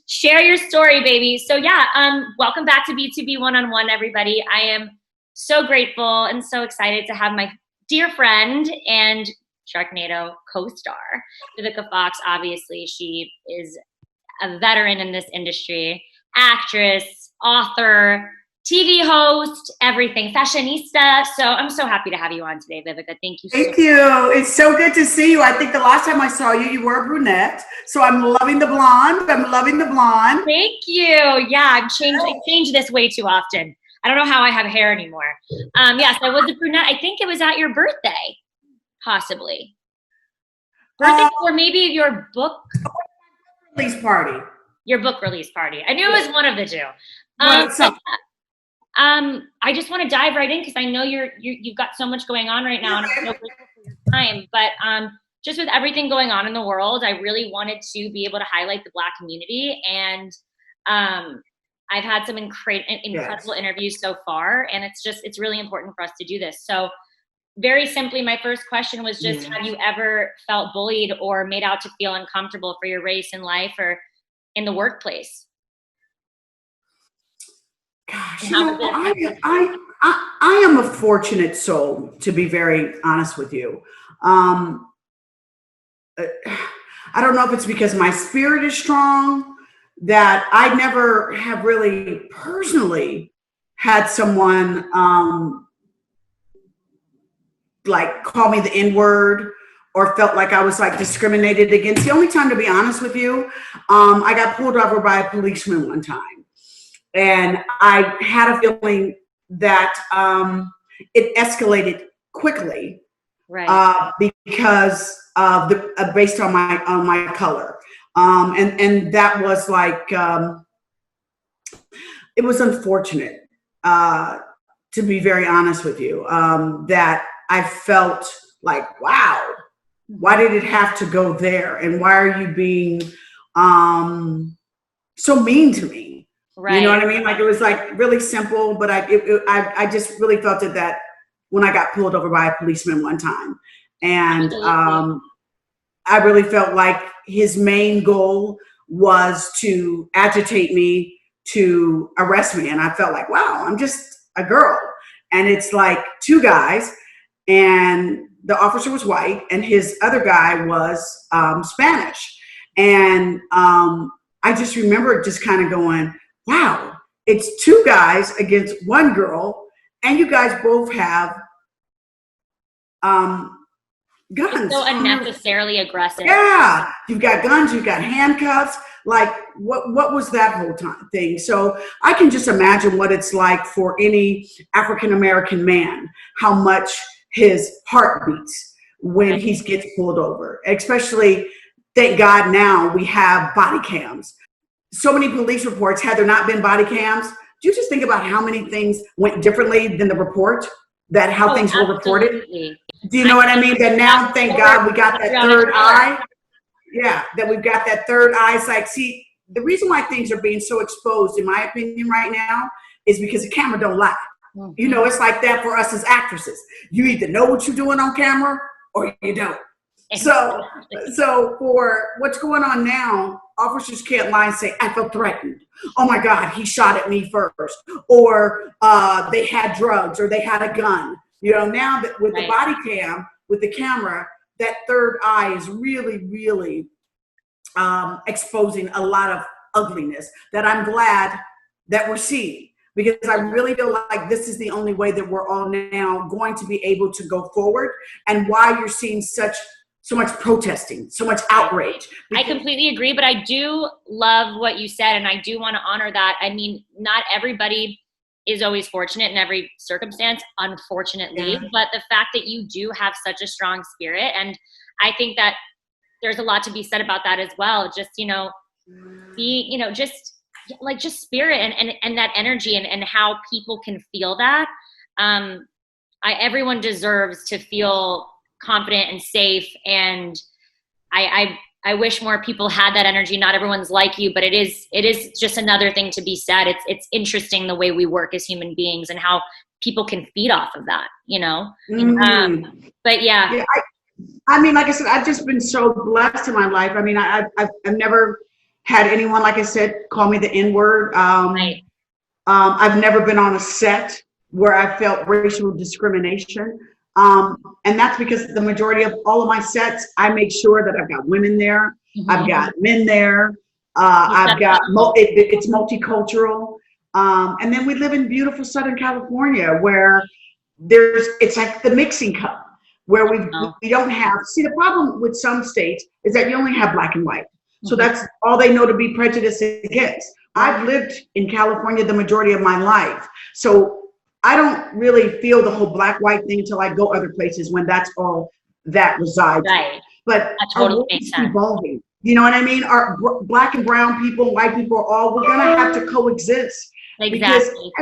Share your story, baby. So yeah, welcome back to B2B 1on1, everybody. I am so grateful and so excited to have my dear friend and Sharknado co-star, Vivica Fox. Obviously, she is a veteran in this industry, actress, author, TV host, everything, fashionista. So I'm so happy to have you on today, Vivica. Thank you so much. Thank you. It's so good to see you. I think the last time I saw you, you were a brunette. So I'm loving the blonde. I'm loving the blonde. Thank you. Yeah, I changed this way too often. I don't know how I have hair anymore. Yes, I was a brunette. I think it was at your birthday, possibly. Birthday or maybe your book release party. Your book release party. I knew it was one of the two. I just want to dive right in because I know you've got so much going on right now, and I'm so grateful for your time. But just with everything going on in the world, I really wanted to be able to highlight the Black community, and I've had some incredible interviews so far, and it's really important for us to do this. So very simply, my first question was just, have you ever felt bullied or made out to feel uncomfortable for your race in life or in the workplace? Gosh, I am a fortunate soul, to be very honest with you. I don't know if it's because my spirit is strong, that I never have really personally had someone like call me the N-word or felt like I was like discriminated against. The only time, to be honest with you, I got pulled over by a policeman one time. And I had a feeling that it escalated quickly, right? Because of based on my color, and that was like it was unfortunate, to be very honest with you, that I felt like, wow, why did it have to go there, and why are you being so mean to me? Right. You know what I mean? Like, it was like really simple, but I just really felt it that when I got pulled over by a policeman one time, and I really felt like his main goal was to agitate me, to arrest me. And I felt like, wow, I'm just a girl. And it's like two guys, and the officer was white and his other guy was Spanish. And I just remember just kind of going, wow, it's two guys against one girl, and you guys both have guns. It's so unnecessarily aggressive. Yeah, you've got guns, you've got handcuffs. Like, what was that whole thing? So I can just imagine what it's like for any African-American man, how much his heart beats when he gets pulled over. Especially, thank God now we have body cams. So many police reports, had there not been body cams, do you just think about how many things went differently than the report, that how things were reported? Do you know what I mean? That now, thank God, we got that third eye. Yeah, that we've got that third eyesight. See, the reason why things are being so exposed, in my opinion, right now, is because the camera don't lie. Mm-hmm. You know, it's like that for us as actresses. You either know what you're doing on camera or you don't. So for what's going on now, officers can't lie and say, I felt threatened. Oh my God, he shot at me first. Or they had drugs, or they had a gun. You know, now that with the body cam, with the camera, that third eye is really, really exposing a lot of ugliness that I'm glad that we're seeing. Because I really feel like this is the only way that we're all now going to be able to go forward, and why you're seeing so much protesting, so much outrage. I completely agree, but I do love what you said, and I do want to honor that. I mean, not everybody is always fortunate in every circumstance, unfortunately, but the fact that you do have such a strong spirit, and I think that there's a lot to be said about that as well. Just, just spirit and that energy and how people can feel that. Everyone deserves to feel confident and safe, and I wish more people had that energy. Not everyone's like you, but it is just another thing to be said. It's interesting the way we work as human beings and how people can feed off of that, you know? But yeah. I mean, like I said, I've just been so blessed in my life. I mean, I've never had anyone, like I said, call me the N-word. Right. I've never been on a set where I felt racial discrimination. And that's because the majority of all of my sets, I make sure that I've got women there, I've got men there, I've got, it's multicultural. And then we live in beautiful Southern California where it's like the mixing cup where we don't have, see, the problem with some states is that you only have black and white. So that's all they know to be prejudiced against. I've lived in California the majority of my life. So I don't really feel the whole black-white thing until I go other places when that's all that resides. Right. But that totally makes sense. Evolving. You know what I mean? Our black and brown people, white people, we're gonna have to coexist. Exactly.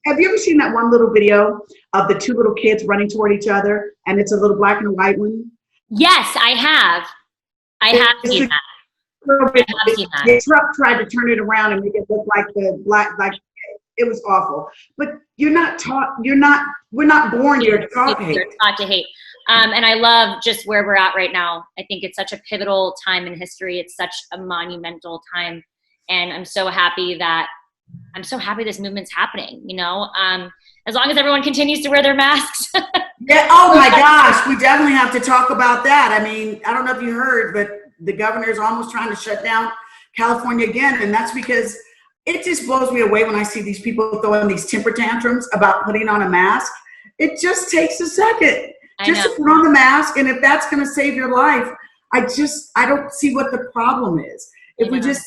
Have you ever seen that one little video of the two little kids running toward each other and it's a little black and a white one? Yes, I have. I have seen that. The truck tried to turn it around and make it look like the black, like it was awful. But you're not taught, we're not born, you're taught to hate. You're taught to hate. And I love just where we're at right now. I think it's such a pivotal time in history. It's such a monumental time. And I'm so happy this movement's happening, you know, as long as everyone continues to wear their masks. Yeah. Oh my gosh. We definitely have to talk about that. I mean, I don't know if you heard, but the governor is almost trying to shut down California again. And that's because it just blows me away when I see these people throwing these temper tantrums about putting on a mask. It just takes a second just to put on the mask. And if that's going to save your life, I don't see what the problem is. If we just,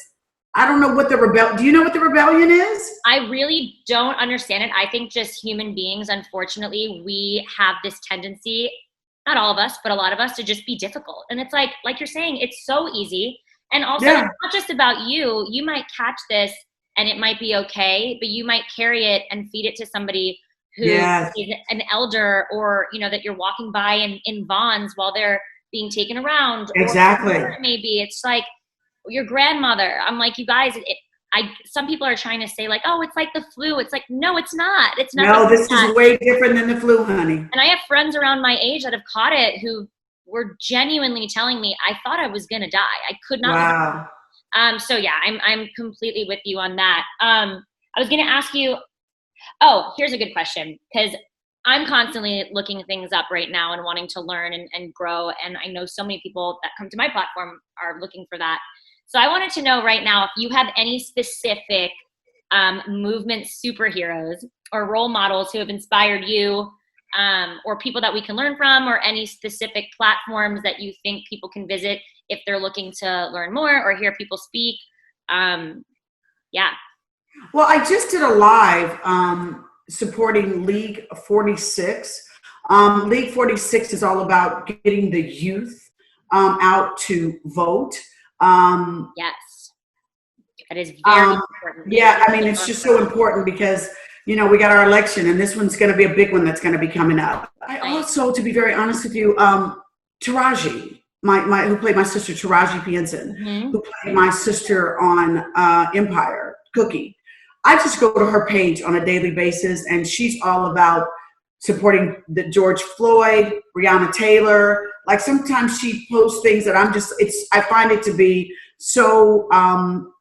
I don't know what do you know what the rebellion is? I really don't understand it. I think just human beings, unfortunately, we have this tendency, not all of us, but a lot of us, to just be difficult. And it's like you're saying, it's so easy. And also, it's not just about you. You might catch this and it might be okay, but you might carry it and feed it to somebody who is an elder, or, you know, that you're walking by in Vons while they're being taken around. Exactly. Or maybe it's like your grandmother. I'm like, you guys, some people are trying to say like, oh, it's like the flu. It's like, no, it's not. It's not. No, this is way different than the flu, honey. And I have friends around my age that have caught it who were genuinely telling me, I thought I was going to die. I could not. Wow. So yeah, I'm completely with you on that. I was going to ask you, here's a good question, because I'm constantly looking things up right now and wanting to learn and grow. And I know so many people that come to my platform are looking for that. So I wanted to know right now if you have any specific movement superheroes or role models who have inspired you, or people that we can learn from, or any specific platforms that you think people can visit if they're looking to learn more or hear people speak. Well, I just did a live supporting League 46. League 46 is all about getting the youth out to vote. Yes, that is very important. Yeah, I mean, it's just so important because, you know, we got our election and this one's going to be a big one that's going to be coming up. I also, to be very honest with you, Taraji, who played my sister, Taraji P. Henson, who played my sister on Empire, Cookie. I just go to her page on a daily basis, and she's all about supporting the George Floyd, Breonna Taylor. Like sometimes she posts things that I find it to be so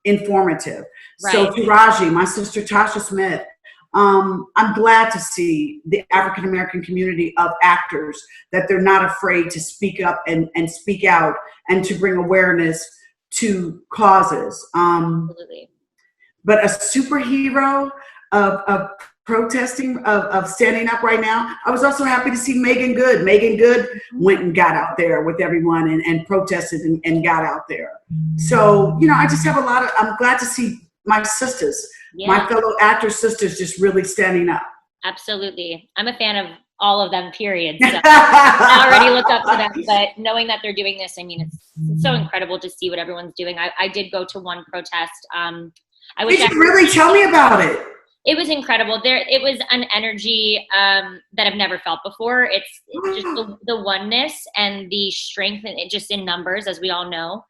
informative. Right. So Taraji, my sister Tasha Smith, I'm glad to see the African-American community of actors that they're not afraid to speak up and speak out and to bring awareness to causes. Absolutely. But a superhero of protesting, of standing up right now. I was also happy to see Megan Good. Megan Good went and got out there with everyone and protested and got out there. So, you know, I just have I'm glad to see my sisters, my fellow actor sisters, just really standing up. Absolutely. I'm a fan of all of them, period. So I already look up to them, but knowing that they're doing this, I mean, it's so incredible to see what everyone's doing. I did go to one protest. Did you really? Tell me about it. It was incredible. It was an energy that I've never felt before. It's just the oneness and the strength, and it just in numbers, as we all know.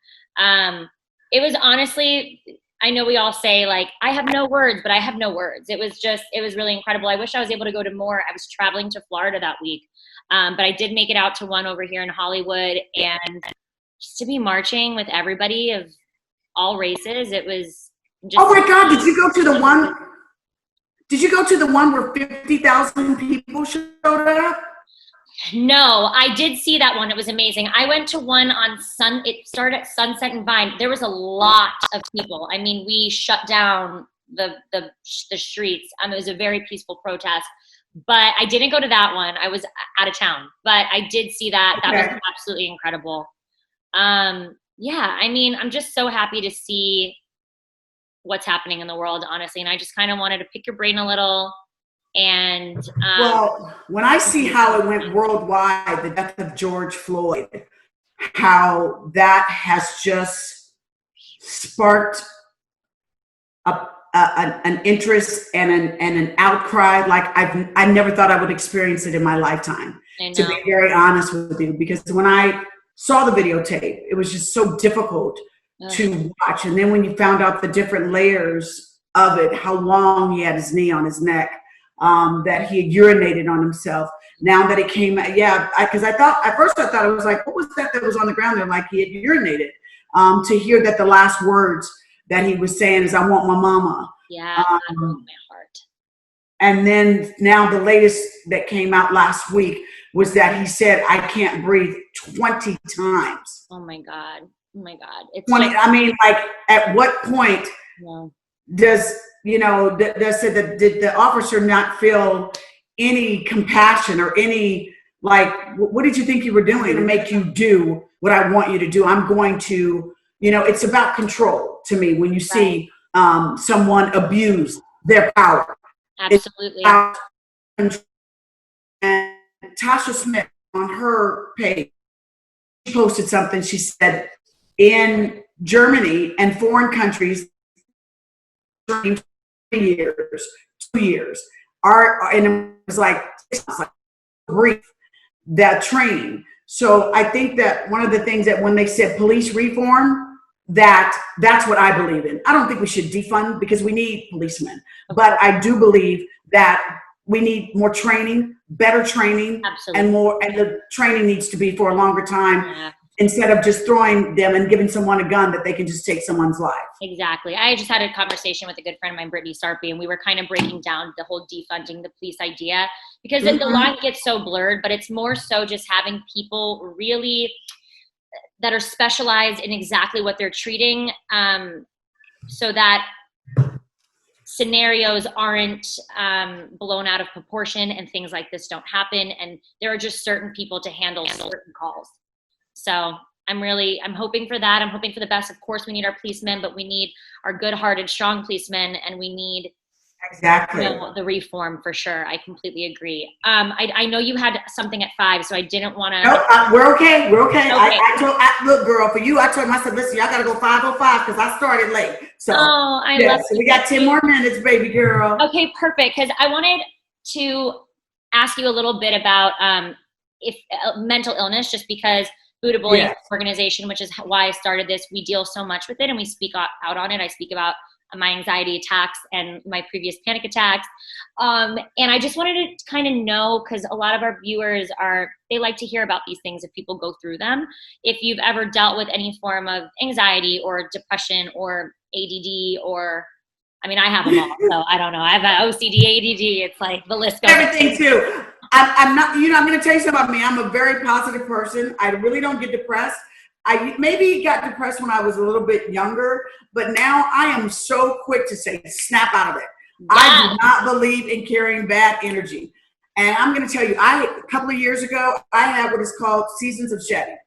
It was honestly, I know we all say like, I have no words, but I have no words. It was really incredible. I wish I was able to go to more. I was traveling to Florida that week, but I did make it out to one over here in Hollywood, and just to be marching with everybody of all races. It was just. Oh my God! Did you go to the one? Did you go to the one where 50,000 people showed up? No, I did see that one. It was amazing. I went to one on it started at Sunset and Vine. There was a lot of people. I mean, we shut down the streets. It was a very peaceful protest, but I didn't go to that one. I was out of town, but I did see that. That was absolutely incredible. Yeah, I mean, I'm just so happy to see what's happening in the world, honestly. And I just kind of wanted to pick your brain a little. And well, when I see how it went worldwide, the death of George Floyd, how that has just sparked an interest and an outcry like I never thought I would experience it in my lifetime, to be very honest with you, because when I saw the videotape, it was just so difficult to watch. And then when you found out the different layers of it, how long he had his knee on his neck, that he had urinated on himself. Now that it came, because I thought, at first I thought it was like, what was that was on the ground there? Like he had urinated. To hear that the last words that he was saying is, "I want my mama." Yeah, that broke my heart. And then now the latest that came out last week was that he said, "I can't breathe," 20 times. Oh my God. Oh my God. It's 20. I mean, like, at what point does did the officer not feel any compassion or any, like, what did you think you were doing to make you do what I want you to do? I'm going to, it's about control to me when you see someone abuse their power. Absolutely. And Tasha Smith on her page, she posted something. She said, in Germany and foreign countries, 2 years, and it was like brief, that training. So I think that one of the things that when they said police reform, that's what I believe in. I don't think we should defund, because we need policemen, but I do believe that we need more training, better training. Absolutely. and the training needs to be for a longer time, instead of just throwing them and giving someone a gun that they can just take someone's life. Exactly. I just had a conversation with a good friend of mine, Brittany Sarpy, and we were kind of breaking down the whole defunding the police idea, because the line gets so blurred, but it's more so just having people really that are specialized in exactly what they're treating, so that scenarios aren't blown out of proportion and things like this don't happen. And there are just certain people to handle certain calls. So I'm hoping for that. I'm hoping for the best. Of course, we need our policemen, but we need our good-hearted, strong policemen, and we need the reform for sure. I completely agree. I know you had something at 5, so I didn't want to. No, we're okay. We're okay. Look, girl, for you, I told myself, listen, y'all got to go 5:05 because I started late. So, love it. So we got 10 more minutes, baby girl. Okay, perfect. Because I wanted to ask you a little bit about mental illness, just because Buddha Bullying organization, which is why I started this, we deal so much with it and we speak out on it. I speak about my anxiety attacks and my previous panic attacks. And I just wanted to kind of know, because a lot of our viewers they like to hear about these things if people go through them. If you've ever dealt with any form of anxiety or depression or ADD, or, I mean, I have them all. So I don't know. I have OCD, ADD. It's like the list goes. Everything too. I'm not, I'm going to tell you something about me. I'm a very positive person. I really don't get depressed. I maybe got depressed when I was a little bit younger, but now I am so quick to say, snap out of it. Yeah. I do not believe in carrying bad energy. And I'm going to tell you, a couple of years ago, I had what is called seasons of shedding.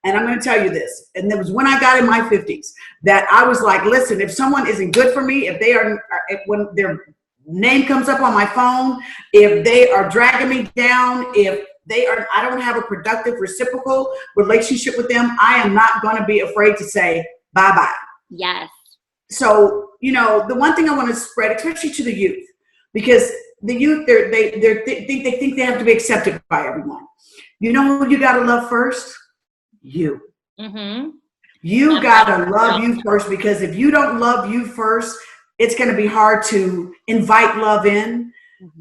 And I'm going to tell you this, and it was when I got in my 50s that I was like, listen, if someone isn't good for me, when their name comes up on my phone, if they are dragging me down, I don't have a productive reciprocal relationship with them, I am not going to be afraid to say bye-bye. Yes. So, the one thing I want to spread, especially to the youth, because the youth, they think they have to be accepted by everyone. You know who you got to love first? You. Mm-hmm. You got to love you first, because if you don't love you first, it's going to be hard to invite love in,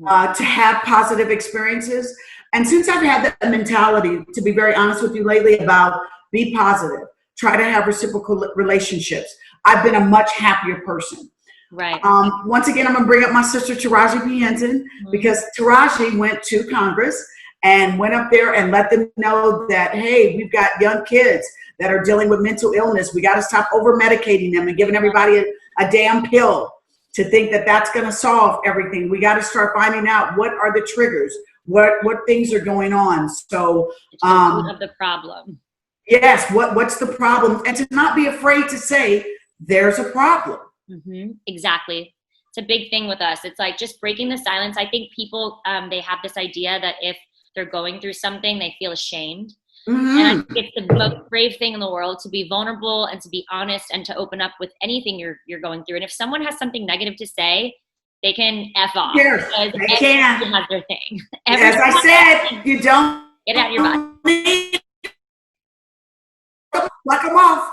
to have positive experiences. And since I've had that mentality, to be very honest with you lately, about be positive, try to have reciprocal relationships, I've been a much happier person. Right. Once again, I'm going to bring up my sister Taraji P. Henson, because Taraji went to Congress and went up there and let them know that, hey, we've got young kids that are dealing with mental illness. We got to stop over medicating them and giving everybody a damn pill to think that that's going to solve everything. We got to start finding out what are the triggers, what things are going on. So, the root of the problem. Yes, what's the problem, and to not be afraid to say there's a problem. Exactly. It's a big thing with us. It's like just breaking the silence. I think people, they have this idea that if they're going through something, they feel ashamed. And I think it's the most brave thing in the world to be vulnerable and to be honest and to open up with anything you're going through. And if someone has something negative to say, they can F off. Yes, they can. Has their thing. As I said, you don't get out of your body. Pluck them off.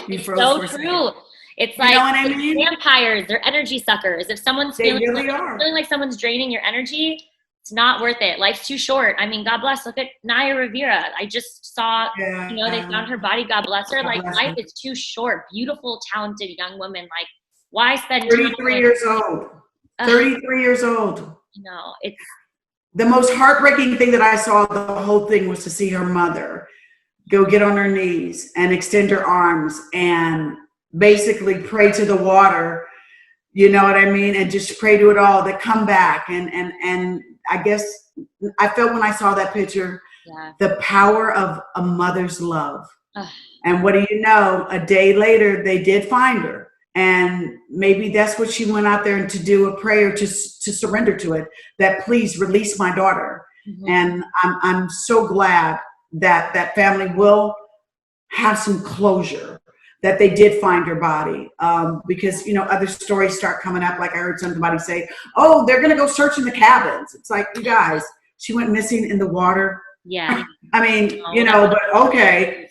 It's so true. It's like, you know what I mean? Vampires, they're energy suckers. If someone's feeling like someone's draining your energy, it's not worth it. Life's too short. I mean, God bless. Look at Naya Rivera. I just saw, they found her body. God bless her. Like, life is too short. Beautiful, talented young woman. Like, why spend 33 years old. 33 years old. No, it's the most heartbreaking thing that I saw the whole thing was to see her mother go get on her knees and extend her arms and basically pray to the water, you know what I mean? And just pray to it all to come back. And I guess I felt when I saw that picture, the power of a mother's love. And what do you know? A day later, they did find her. And maybe that's what she went out there and to do a prayer to surrender to it, that please release my daughter. And I'm so glad that that family will have some closure, that they did find her body, because, you know, other stories start coming up. Like I heard somebody say, oh, they're going to go search in the cabins. It's like, you guys, she went missing in the water. Yeah. I mean, you know, but okay.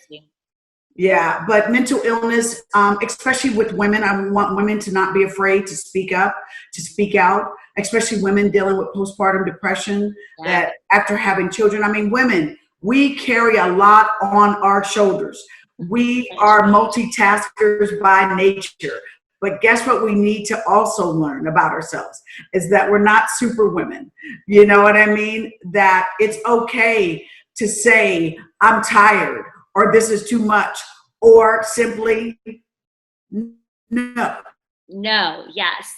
Yeah, but mental illness, especially with women, I want women to not be afraid to speak up, to speak out, especially women dealing with postpartum depression, that after having children, I mean, women, we carry a lot on our shoulders. We are multitaskers by nature. But guess what we need to also learn about ourselves is that we're not super women. You know what I mean? That it's okay to say, I'm tired, or this is too much, or simply no. No, yes,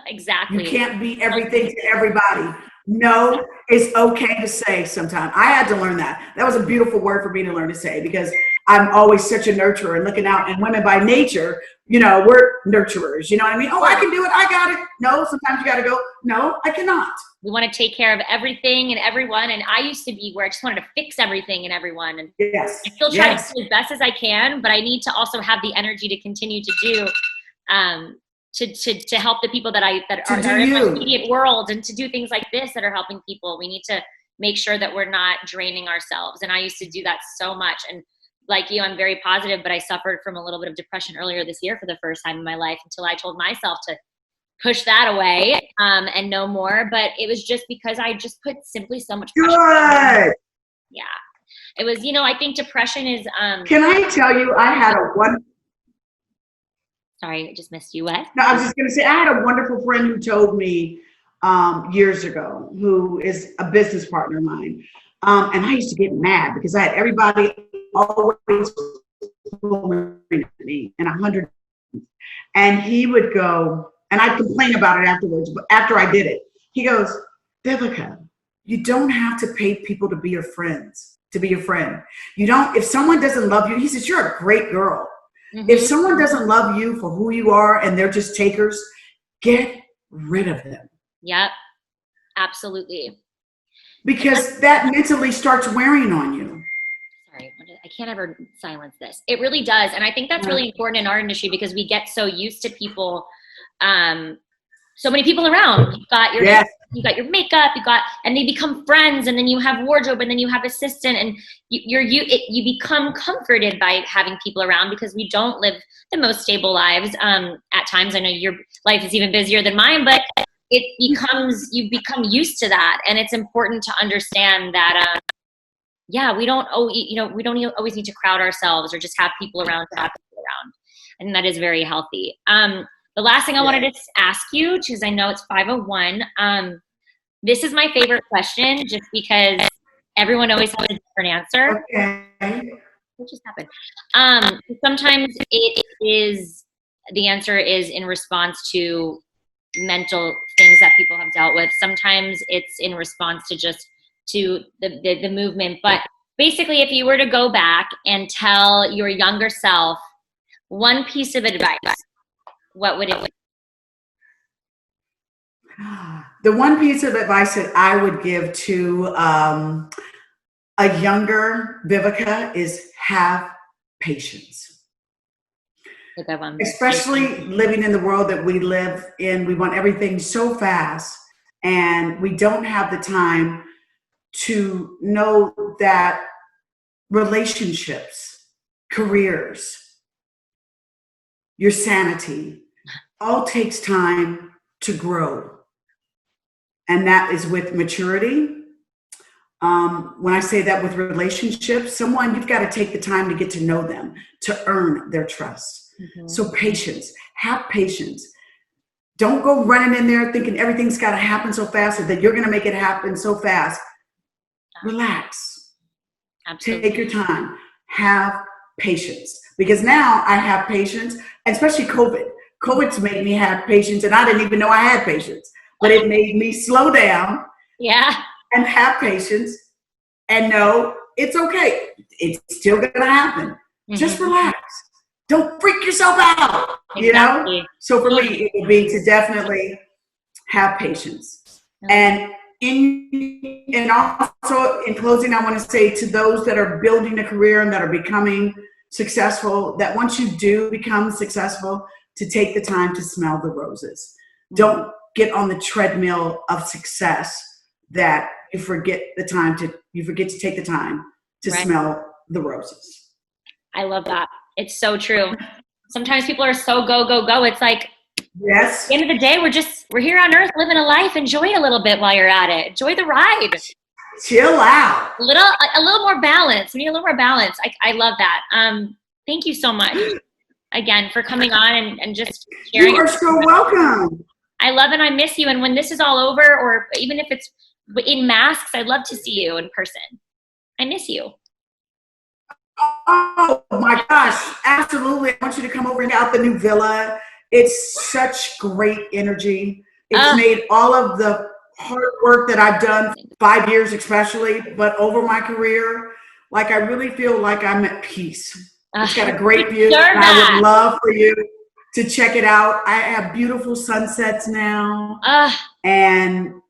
exactly. You can't be everything to everybody. No, it's okay to say sometimes. I had to learn that. That was a beautiful word for me to learn to say, because I'm always such a nurturer and looking out. And women by nature, you know, we're nurturers. You know what I mean? Oh, I can do it. I got it. No, sometimes you got to go, no, I cannot. We want to take care of everything and everyone. And I used to be where I just wanted to fix everything and everyone. And I still try to do as best as I can, but I need to also have the energy to continue to do, to help the people that are in my immediate world, and to do things like this that are helping people. We need to make sure that we're not draining ourselves. And I used to do that so much. And like you, I'm very positive, but I suffered from a little bit of depression earlier this year for the first time in my life, until I told myself to push that away and no more. But it was just because I just put simply so much pressure. Yeah. It was, you know, I think depression is Can I tell you, I had a one. Sorry, I just missed you. What? No, I was just going to say, I had a wonderful friend who told me years ago, who is a business partner of mine. And I used to get mad because I had everybody always pulling me in 100. And he would go, and I'd complain about it afterwards, but after I did it, he goes, Vivica, you don't have to pay people to be your friends, to be your friend. You don't, if someone doesn't love you, he says, you're a great girl. If someone doesn't love you for who you are and they're just takers, get rid of them. Yep, absolutely. Because that mentally starts wearing on you. Sorry, I can't ever silence this. It really does. And I think that's really important in our industry, because we get so used to people, so many people around. You've got your makeup, and they become friends, and then you have wardrobe, and then you have assistant, and you become comforted by having people around, because we don't live the most stable lives. At times, I know your life is even busier than mine, but you become used to that. And it's important to understand that, we don't always need to crowd ourselves or just have people around to have people around. And that is very healthy. The last thing I wanted to ask you, because I know it's 5:01, this is my favorite question just because everyone always has a different answer. Okay. What just happened? Sometimes it is, the answer is in response to mental things that people have dealt with. Sometimes it's in response to just to the movement. But basically, if you were to go back and tell your younger self one piece of advice, what would it be? The one piece of advice that I would give to a younger Vivica is have patience. Especially living in the world that we live in, we want everything so fast, and we don't have the time to know that relationships, careers, your sanity, all takes time to grow. And that is with maturity. When I say that with relationships, someone, you've got to take the time to get to know them, to earn their trust. Mm-hmm. So patience, have patience. Don't go running in there thinking everything's got to happen so fast or that you're going to make it happen so fast. Relax. Absolutely. Take your time. Have patience. Because now I have patience, especially COVID. COVID's made me have patience, and I didn't even know I had patience. But it made me slow down. Yeah. And have patience and know it's okay. It's still going to happen. Mm-hmm. Just relax. Don't freak yourself out, exactly. You know? So for me, it would be to definitely have patience. Mm-hmm. And also in closing, I want to say to those that are building a career and that are becoming successful, that once you do become successful, to take the time to smell the roses. Mm-hmm. Don't get on the treadmill of success that you forget to take the time to smell the roses. I love that. It's so true. Sometimes people are so go, go, go. It's like, yes. At the end of the day, we're here on earth living a life. Enjoy a little bit while you're at it. Enjoy the ride. Chill out. A little more balance. We need a little more balance. I love that. Thank you so much again for coming on and just sharing. You are so welcome. I love and I miss you. And when this is all over, or even if it's in masks, I'd love to see you in person. I miss you. Oh my gosh, absolutely. I want you to come over and check out the new villa. It's such great energy. It's made all of the hard work that I've done, 5 years especially, but over my career, like I really feel like I'm at peace. It's got a great view, and I would love for you to check it out. I have beautiful sunsets now, and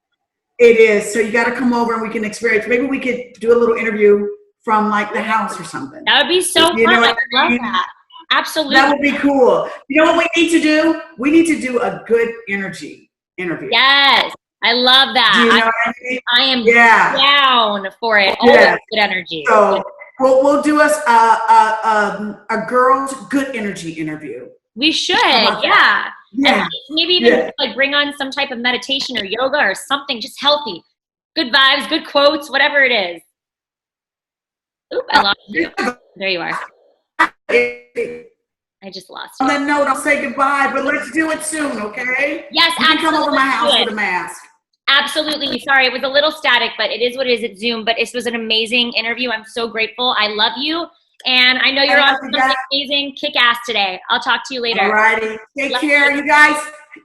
it is. So you got to come over and we can experience. Maybe we could do a little interview from like the house or something. That would be so fun. I love that. Absolutely. That would be cool. You know what we need to do? We need to do a good energy interview. Yes. I love that. Do you know what I mean? I am down for it. All good energy. So we'll do us a girls' good energy interview. We should, yeah. And maybe even like bring on some type of meditation or yoga or something just healthy. Good vibes, good quotes, whatever it is. Oop, I lost you. There you are. I just lost you. On that note, I'll say goodbye, but let's do it soon, okay? Yes, you absolutely. Can come over my house with a mask. Absolutely. Sorry, it was a little static, but it is what it is at Zoom. But this was an amazing interview. I'm so grateful. I love you. And I know you're on something amazing, kick-ass today. I'll talk to you later. All righty. Take care, you guys.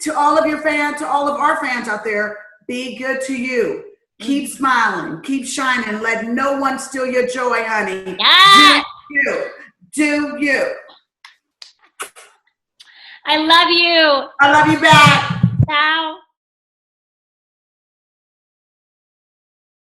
To all of your fans, to all of our fans out there, be good to you. Keep smiling. Keep shining. Let no one steal your joy, honey. Yes. Do you. I love you. I love you back. Ciao.